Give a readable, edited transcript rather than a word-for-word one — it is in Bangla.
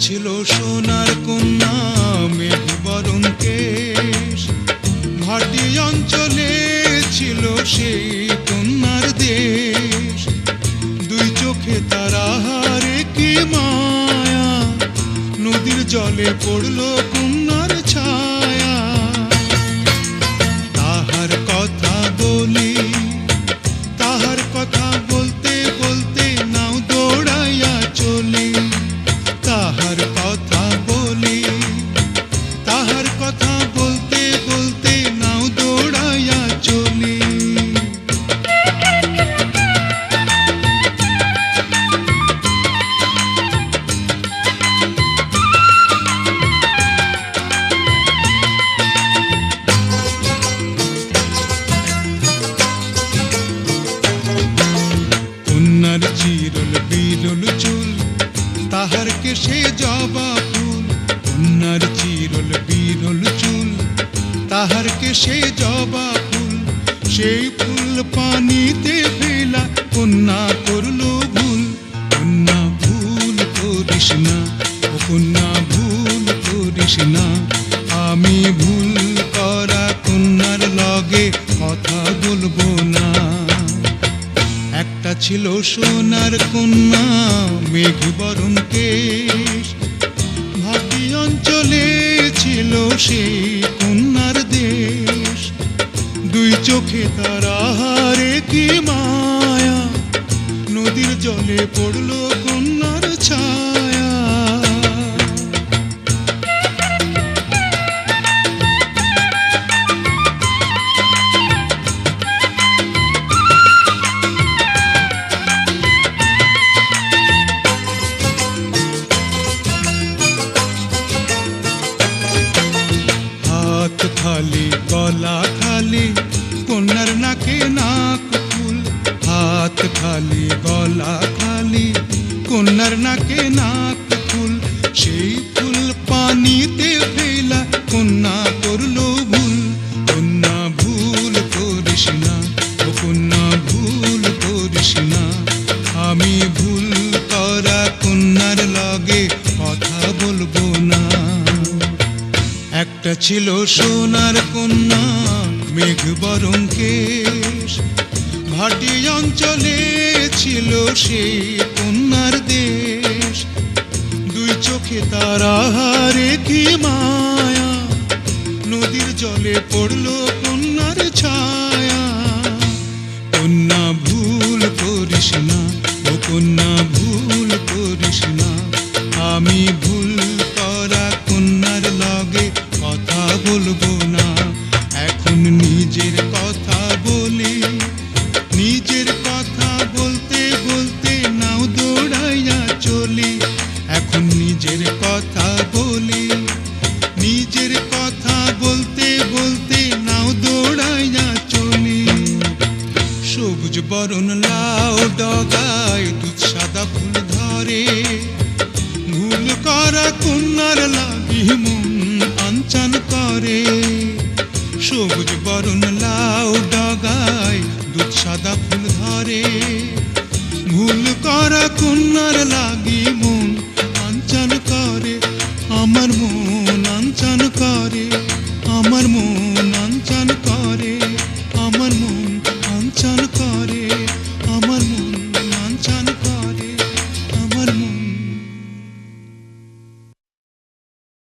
ছিল সোনার কন্যা মেঘ বরণ কেশ, ভাটি অঞ্চলে ছিল সেই কন্যার দেশ। দুই চোখে তারা হারে কি মায়া, নদীর জলে পড়ল কন্যার ছায়া। তাহার কথা বলি, তাহার কথা বলতে বলতে নাও দৌড়াইয়া চলি। তাহার কথা বলি, তাহার কথা বলতে বলতে নাও দৌড়াইয়া চলি। কন্যার চিরল বিরল চুল, তাহার কেশে জবা ফুল। কন্যার চিরল বিরল চুল, তাহার কেশে জবা ফুল। সেই ফুল পানিতে ফেলা কন্যা করল ভুল। কন্যা ভুল করিস না, ও কন্যা ভুল করিস না। আমি ভুল করা কন্যার লগে কথা বলবো না। একটা ছিল সোনার কন্যা মেঘ বরণ কেশ, ভাটি অঞ্চলে ছিল সেই কন্যার দেশ। দুই চোখে তারা হারে কি মায়া, নদীর জলে পড়ল কন্যার ছায়া। হাত খালি গলা খালি কন্যার নাকে নাক ফুল। হাত খালি গলা খালি কন্যার নাকে নাক ফুল। সেই ফুল পানিতে ফেলা কন্যা করল ভুল। কন্যা ভুল করিস না, ও কন্যা ভুল করিস না। আমি ভুল করা কন্যার লগে কথা বলবো না। একটা ছিল সোনার কন্যা মেঘ বরণ কেশ, ভাটি অঞ্চলে ছিল সেই কন্যার দেশ। দুই চোখে তারা হারে কি মায়া, নদীর জলে পড়ল কন্যার ছায়া। কন্যা ভুল করিস না, ও কন্যা ভুল করিস না। আমি ভুল করা কন্যার লগে কথা বলবো না। এখন নিজের কথা বলি, নিজের কথা বলতে বলতে নাও দৌড়াইয়া চলি। এখন নিজের কথা বলি, নিজের কথা বলতে বলতে নাও দৌড়াইয়া চলি। সবুজ বরণ লাউ ডগায় দুধ সাদা ফুল ধরে, ভুল করা কন্যার লাগি মন আনচান করে। সবুজ বরণ লাউ ডগায় দুধ সাদা ফুল ধরে, ভুল করা কন্যার লাগি